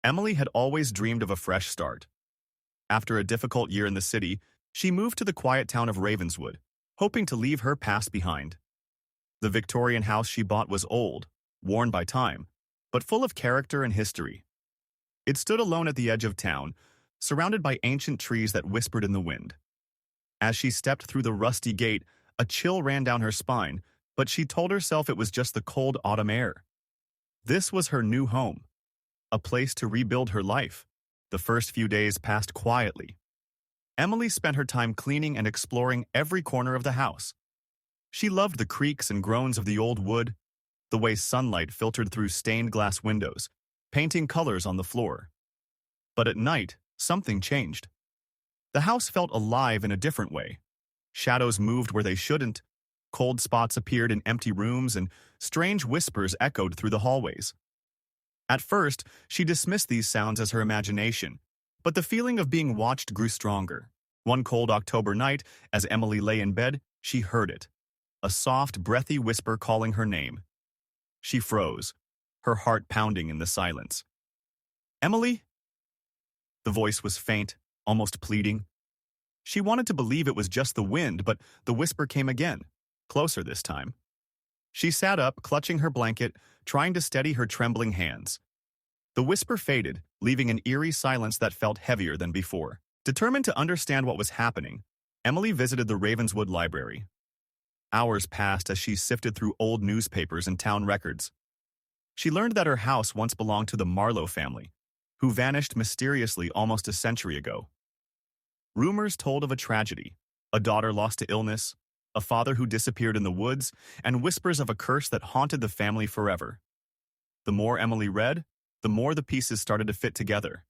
Emily had always dreamed of a fresh start. After a difficult year in the city, she moved to the quiet town of Ravenswood, hoping to leave her past behind. The Victorian house she bought was old, worn by time, but full of character and history. It stood alone at the edge of town, surrounded by ancient trees that whispered in the wind. As she stepped through the rusty gate, a chill ran down her spine, but she told herself it was just the cold autumn air. This was her new home, a place to rebuild her life. The first few days passed quietly. Emily spent her time cleaning and exploring every corner of the house. She loved the creaks and groans of the old wood, the way sunlight filtered through stained glass windows, painting colors on the floor. But at night, something changed. The house felt alive in a different way. Shadows moved where they shouldn't, cold spots appeared in empty rooms, and strange whispers echoed through the hallways. At first, she dismissed these sounds as her imagination, but the feeling of being watched grew stronger. One cold October night, as Emily lay in bed, she heard it. A soft, breathy whisper calling her name. She froze, her heart pounding in the silence. "Emily?" The voice was faint, almost pleading. She wanted to believe it was just the wind, but the whisper came again, closer this time. She sat up, clutching her blanket, trying to steady her trembling hands. The whisper faded, leaving an eerie silence that felt heavier than before. Determined to understand what was happening, Emily visited the Ravenswood Library. Hours passed as she sifted through old newspapers and town records. She learned that her house once belonged to the Marlowe family, who vanished mysteriously almost a century ago. Rumors told of a tragedy, a daughter lost to illness, a father who disappeared in the woods, and whispers of a curse that haunted the family forever. The more Emily read, the more the pieces started to fit together.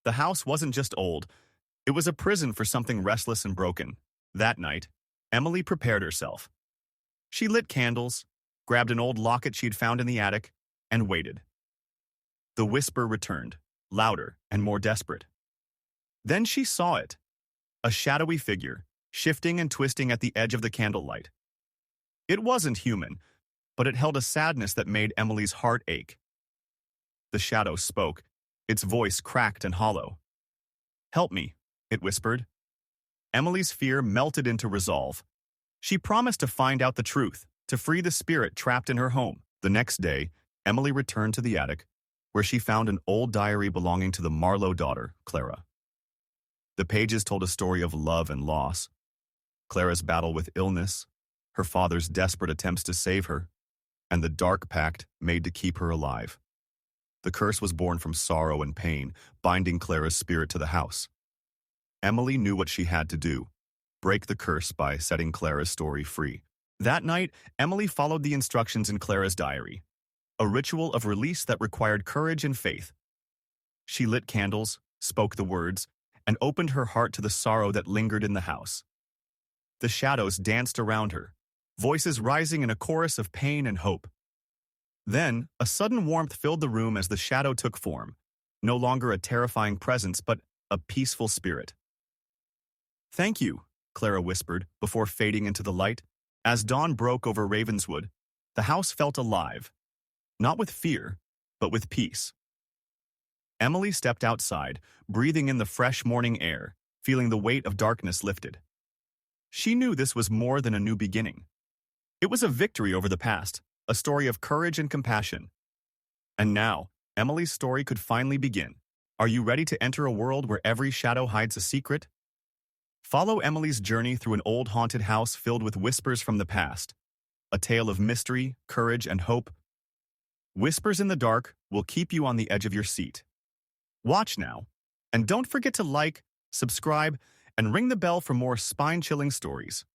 The house wasn't just old, it was a prison for something restless and broken. That night, Emily prepared herself. She lit candles, grabbed an old locket she'd found in the attic, and waited. The whisper returned, louder and more desperate. Then she saw it, a shadowy figure, shifting and twisting at the edge of the candlelight. It wasn't human, but it held a sadness that made Emily's heart ache. The shadow spoke, its voice cracked and hollow. "Help me," it whispered. Emily's fear melted into resolve. She promised to find out the truth, to free the spirit trapped in her home. The next day, Emily returned to the attic, where she found an old diary belonging to the Marlowe daughter, Clara. The pages told a story of love and loss, Clara's battle with illness, her father's desperate attempts to save her, and the dark pact made to keep her alive. The curse was born from sorrow and pain, binding Clara's spirit to the house. Emily knew what she had to do, break the curse by setting Clara's story free. That night, Emily followed the instructions in Clara's diary, a ritual of release that required courage and faith. She lit candles, spoke the words, and opened her heart to the sorrow that lingered in the house. The shadows danced around her, voices rising in a chorus of pain and hope. Then, a sudden warmth filled the room as the shadow took form, no longer a terrifying presence, but a peaceful spirit. "Thank you," Clara whispered, before fading into the light. As dawn broke over Ravenswood, the house felt alive, not with fear, but with peace. Emily stepped outside, breathing in the fresh morning air, feeling the weight of darkness lifted. She knew this was more than a new beginning. It was a victory over the past, a story of courage and compassion. And now, Emily's story could finally begin. Are you ready to enter a world where every shadow hides a secret? Follow Emily's journey through an old haunted house filled with whispers from the past, a tale of mystery, courage, and hope. Whispers in the Dark will keep you on the edge of your seat. Watch now, and don't forget to like, subscribe, and ring the bell for more spine-chilling stories.